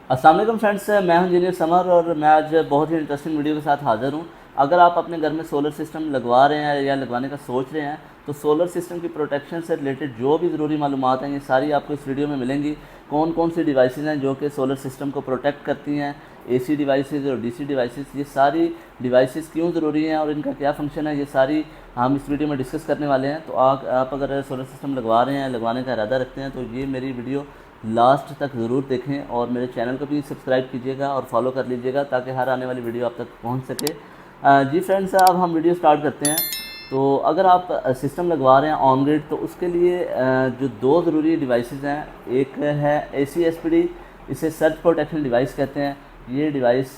अस्सलाम वालेकुम फ्रेंड्स, मैं हूं इंजीनियर समर और मैं आज बहुत ही इंटरेस्टिंग वीडियो के साथ हाज़िर हूं। अगर आप अपने घर में सोलर सिस्टम लगवा रहे हैं या लगवाने का सोच रहे हैं तो सोलर सिस्टम की प्रोटेक्शन से रिलेटेड जो भी ज़रूरी मालूमात हैं ये सारी आपको इस वीडियो में मिलेंगी। कौन कौन सी डिवाइसेस हैं जो कि सोलर सिस्टम को प्रोटेक्ट करती हैं, एसी डिवाइसेस और डीसी डिवाइसेस, ये सारी डिवाइसेस क्यों ज़रूरी हैं और इनका क्या फ़ंक्शन है, ये सारी हम इस वीडियो में डिस्कस करने वाले हैं। तो आप अगर सोलर सिस्टम लगवा रहे हैं, लगवाने का इरादा रखते हैं, तो ये मेरी वीडियो लास्ट तक ज़रूर देखें और मेरे चैनल को भी सब्सक्राइब कीजिएगा और फॉलो कर लीजिएगा ताकि हर आने वाली वीडियो आप तक पहुंच सके। जी फ्रेंड्स, अब हम वीडियो स्टार्ट करते हैं। तो अगर आप सिस्टम लगवा रहे हैं ऑन ग्रिड तो उसके लिए जो दो ज़रूरी डिवाइसेस हैं, एक है ACSPD, इसे सर्च प्रोटेक्शन डिवाइस कहते हैं। ये डिवाइस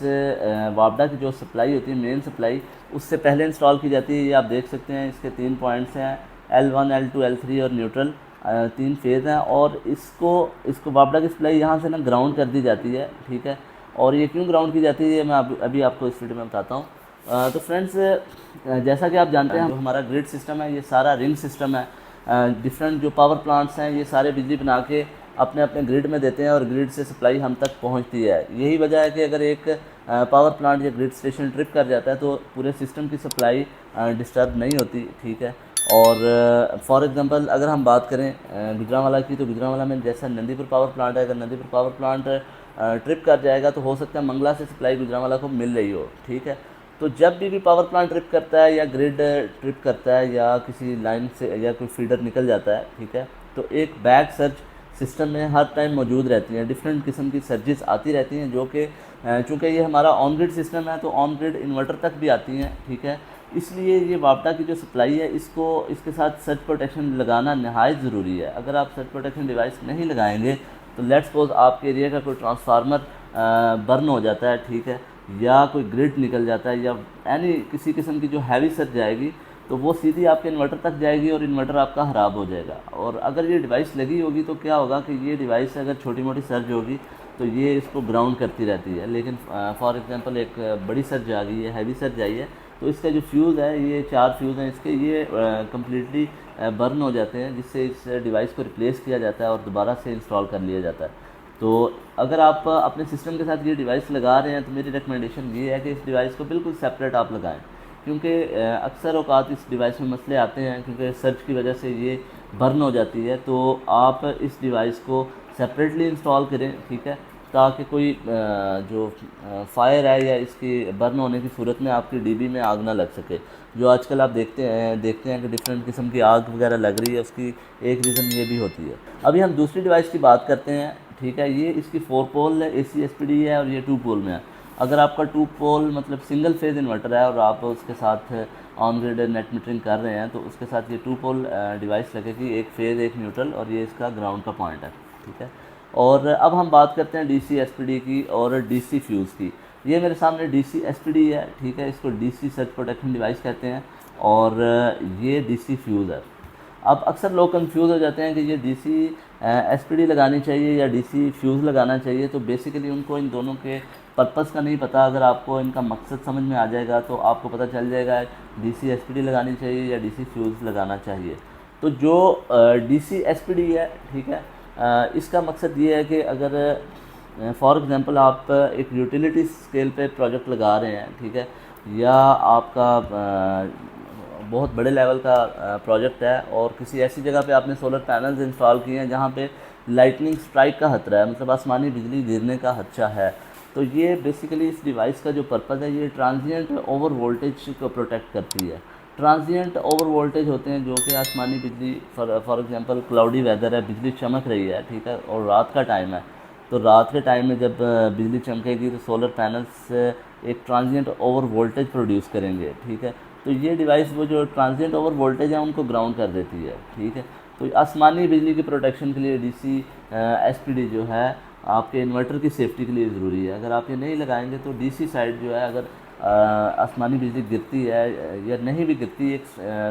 वापडा की जो सप्लाई होती है, मेन सप्लाई, उससे पहले इंस्टॉल की जाती है। ये आप देख सकते हैं, इसके 3 पॉइंट्स हैं, L1, L2, L3 और न्यूट्रल, 3 फेज़ हैं। और इसको वापडा की सप्लाई यहाँ से ना ग्राउंड कर दी जाती है, ठीक है। और ये क्यों ग्राउंड की जाती है ये मैं अभी आपको इस वीडियो में बताता हूँ। तो फ्रेंड्स, जैसा कि आप जानते हैं, जो हमारा ग्रिड सिस्टम है ये सारा रिंग सिस्टम है। डिफरेंट जो पावर प्लांट्स हैं ये सारे बिजली बना के अपने अपने ग्रिड में देते हैं और ग्रिड से सप्लाई हम तक पहुंचती है। यही वजह है कि अगर एक पावर प्लांट या ग्रिड स्टेशन ट्रिप कर जाता है तो पूरे सिस्टम की सप्लाई डिस्टर्ब नहीं होती, ठीक है। और फॉर एग्जांपल अगर हम बात करें गुजरांवाला की, तो गुजरांवाला में जैसा नंदीपुर पावर प्लांट है, अगर नंदीपुर पावर प्लांट ट्रिप कर जाएगा तो हो सकता है मंगला से सप्लाई गुजरांवाला को मिल रही हो, ठीक है। तो जब भी पावर प्लांट ट्रिप करता है या ग्रिड ट्रिप करता है या किसी लाइन से या कोई फीडर निकल जाता है, ठीक है, तो एक बैक सर्ज सिस्टम में हर टाइम मौजूद रहती हैं। डिफरेंट किस्म की सर्जिस आती रहती हैं जो कि चूँकि ये हमारा ऑन ग्रिड सिस्टम है तो ऑन ग्रिड इन्वर्टर तक भी आती हैं, ठीक है। इसलिए ये वापडा की जो सप्लाई है इसके साथ सर्ज प्रोटेक्शन लगाना नहायत ज़रूरी है। अगर आप सर्ज प्रोटेक्शन डिवाइस नहीं लगाएंगे तो लेट्स सपोज आपके एरिया का कोई ट्रांसफार्मर बर्न हो जाता है, ठीक है, या कोई ग्रिड निकल जाता है या किसी किस्म की जो हैवी सर्ज जाएगी तो वो सीधी आपके इन्वर्टर तक जाएगी और इन्वर्टर आपका ख़राब हो जाएगा। और अगर ये डिवाइस लगी होगी तो क्या होगा कि ये डिवाइस अगर छोटी मोटी सर्ज होगी तो ये इसको ग्राउंड करती रहती है। लेकिन फॉर एग्जांपल एक बड़ी सर्ज आ गई है, हैवी सर्ज आई है, तो इसका जो फ्यूज़ है, ये 4 फ्यूज़ हैं इसके, ये कम्प्लीटली बर्न हो जाते हैं, जिससे इस डिवाइस को रिप्लेस किया जाता है और दोबारा से इंस्टॉल कर लिया जाता है। तो अगर आप अपने सिस्टम के साथ ये डिवाइस लगा रहे हैं तो मेरी रिकमेंडेशन ये है कि इस डिवाइस को बिल्कुल सेपरेट आप लगाएं, क्योंकि अक्सर औकात इस डिवाइस में मसले आते हैं क्योंकि सर्च की वजह से ये बर्न हो जाती है। तो आप इस डिवाइस को सेपरेटली इंस्टॉल करें, ठीक है, ताकि कोई जो फायर है या इसकी बर्न होने की सूरत में आपकी डीबी में आग ना लग सके। जो आजकल आप देखते हैं कि डिफरेंट किस्म की आग वगैरह लग रही है, उसकी एक रीज़न ये भी होती है। अभी हम दूसरी डिवाइस की बात करते हैं, ठीक है। ये इसकी 4 पोल ACSPD है और ये 2 पोल में है। अगर आपका 2 पोल मतलब सिंगल फेज इन्वर्टर है और आप उसके साथ ऑन ग्रिड नेट मीटरिंग कर रहे हैं तो उसके साथ ये 2 पोल डिवाइस लगेगी, एक फेज़ एक न्यूट्रल, और ये इसका ग्राउंड का पॉइंट है, ठीक है। और अब हम बात करते हैं DCSPD की और DC फ्यूज़ की। ये मेरे सामने DCSPD है, ठीक है, इसको DC सर्च प्रोटेक्शन डिवाइस कहते हैं और ये DC फ्यूज़ है। अब अक्सर लोग कंफ्यूज हो जाते हैं कि ये DC SPD लगानी चाहिए या DC फ्यूज़ लगाना चाहिए। तो बेसिकली उनको इन दोनों के पर्पस का नहीं पता। अगर आपको इनका मकसद समझ में आ जाएगा तो आपको पता चल जाएगा DC SPD लगानी चाहिए या DC फ्यूज़ लगाना चाहिए। तो जो DC SPD है, ठीक है, इसका मकसद ये है कि अगर फॉर एग्ज़ाम्पल आप एक यूटिलिटी स्केल पे प्रोजेक्ट लगा रहे हैं, ठीक है, या आपका बहुत बड़े लेवल का प्रोजेक्ट है और किसी ऐसी जगह पे आपने सोलर पैनल्स इंस्टॉल किए हैं जहाँ पे लाइटनिंग स्ट्राइक का खतरा है, मतलब आसमानी बिजली गिरने का खदशा है, तो ये बेसिकली इस डिवाइस का जो पर्पज़ है, ये ट्रांजिएंट ओवर वोल्टेज को प्रोटेक्ट करती है। ट्रांजिएंट ओवर वोल्टेज होते हैं जो कि आसमानी बिजली, फॉर एग्जांपल क्लाउडी वेदर है, बिजली चमक रही है, ठीक है, और रात का टाइम है, तो रात के टाइम में जब बिजली चमकेगी तो सोलर पैनल्स एक ट्रांजिएंट ओवर वोल्टेज प्रोड्यूस करेंगे, ठीक है। तो ये डिवाइस वो जो ट्रांजिएंट ओवर वोल्टेज है उनको ग्राउंड कर देती है, ठीक है। तो आसमानी बिजली की प्रोटेक्शन के लिए DCSPD जो है आपके इन्वर्टर की सेफ्टी के लिए ज़रूरी है। अगर आप ये नहीं लगाएंगे तो DC साइड जो है, अगर आसमानी बिजली गिरती है या नहीं भी गिरती, एक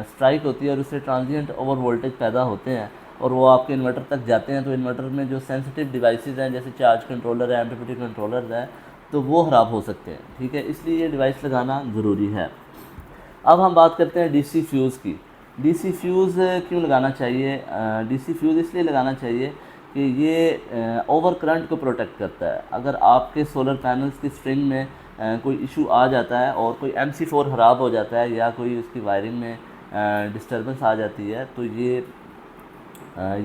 स्ट्राइक होती है और उससे ट्रांजिएंट ओवर वोल्टेज पैदा होते हैं और वो आपके इन्वर्टर तक जाते हैं, तो इन्वर्टर में जो सेंसिटिव डिवाइसेस हैं जैसे चार्ज कंट्रोलर है, एम्पलीट्यूड कंट्रोलर है, तो वो ख़राब हो सकते हैं, ठीक है। इसलिए ये डिवाइस लगाना ज़रूरी है। अब हम बात करते हैं DC फ्यूज़ की। DC फ्यूज़ क्यों लगाना चाहिए? DC फ्यूज़ इसलिए लगाना चाहिए कि ये ओवर करंट को प्रोटेक्ट करता है। अगर आपके सोलर पैनल्स की स्ट्रिंग में कोई इशू आ जाता है और कोई MC4 ख़राब हो जाता है या कोई उसकी वायरिंग में डिस्टर्बेंस आ जाती है तो ये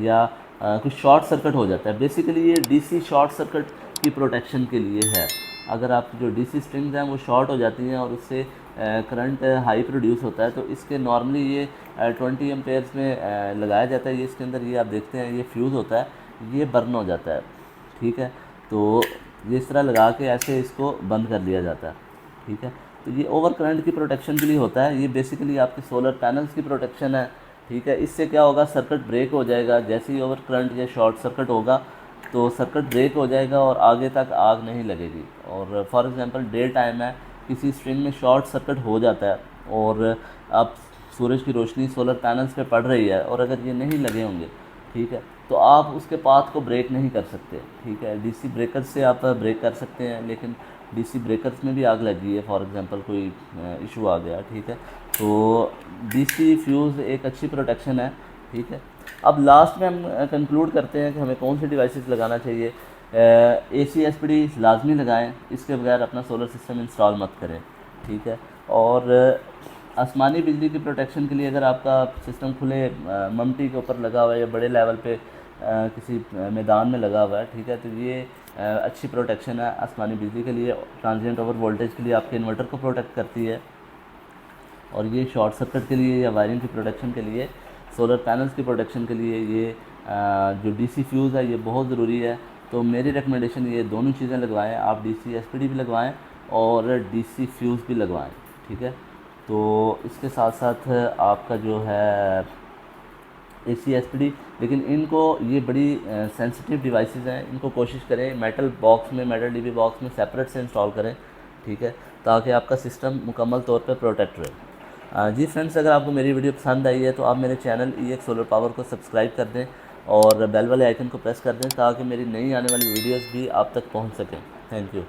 या कुछ शॉर्ट सर्किट हो जाता है। बेसिकली ये DC शॉर्ट सर्किट की प्रोटेक्शन के लिए है। अगर आपकी जो DC स्ट्रिंग्स हैं वो शॉर्ट हो जाती हैं और उससे करंट हाई प्रोड्यूस होता है तो इसके नॉर्मली ये 20 एम्पेयर्स में लगाया जाता है। ये इसके अंदर ये आप देखते हैं ये फ्यूज़ होता है, ये बर्न हो जाता है, ठीक है। तो ये इस तरह लगा के ऐसे इसको बंद कर लिया जाता है, ठीक है। तो ये ओवर करंट की प्रोटेक्शन के लिए होता है। ये बेसिकली आपके सोलर पैनल्स की प्रोटेक्शन है, ठीक है। इससे क्या होगा, सर्किट ब्रेक हो जाएगा। जैसे ही ओवर करंट या शॉर्ट सर्किट होगा तो सर्किट ब्रेक हो जाएगा और आगे तक आग नहीं लगेगी। और फॉर एग्जांपल डे टाइम है, किसी स्ट्रिंग में शॉर्ट सर्किट हो जाता है और अब सूरज की रोशनी सोलर पैनल्स पे पड़ रही है और अगर ये नहीं लगे होंगे, ठीक है, तो आप उसके पाथ को ब्रेक नहीं कर सकते, ठीक है। DC ब्रेकर से आप ब्रेक कर सकते हैं, लेकिन DC ब्रेकर्स में भी आग लग गई है, फॉर एग्जांपल कोई इशू आ गया, ठीक है। तो DC फ्यूज़ एक अच्छी प्रोटेक्शन है, ठीक है। अब लास्ट में हम कंक्लूड करते हैं कि हमें कौन से डिवाइसेस लगाना चाहिए। AC SPD लाजमी लगाएं, इसके बगैर अपना सोलर सिस्टम इंस्टॉल मत करें, ठीक है। और आसमानी बिजली की प्रोटेक्शन के लिए अगर आपका सिस्टम खुले ममटी के ऊपर लगा हुआ है या बड़े लेवल पे किसी मैदान में लगा हुआ है, ठीक है, तो ये अच्छी प्रोटेक्शन है आसमानी बिजली के लिए। ट्रांजिएंट ओवर वोल्टेज के लिए आपके इन्वर्टर को प्रोटेक्ट करती है। और ये शॉर्ट सर्किट के लिए या वायरिंग की प्रोटेक्शन के लिए, सोलर पैनल्स की प्रोटेक्शन के लिए ये जो DC फ्यूज़ है ये बहुत ज़रूरी है। तो मेरी रिकमेंडेशन ये दोनों चीज़ें लगवाएं आप, DC SPD भी लगवाएं और DC फ्यूज़ भी लगवाएं, ठीक है। तो इसके साथ साथ आपका जो है AC SPD, लेकिन इनको ये बड़ी सेंसिटिव डिवाइसेस हैं, इनको कोशिश करें मेटल बॉक्स में, मेटल DB बॉक्स में सेपरेट से इंस्टॉल करें, ठीक है, ताकि आपका सिस्टम मुकम्मल तौर पर प्रोटेक्ट रहे। जी फ्रेंड्स, अगर आपको मेरी वीडियो पसंद आई है तो आप मेरे चैनल EX सोलर पावर को सब्सक्राइब कर दें और बेल वाले आइकन को प्रेस कर दें ताकि मेरी नई आने वाली वीडियोस भी आप तक पहुंच सकें। Thank you.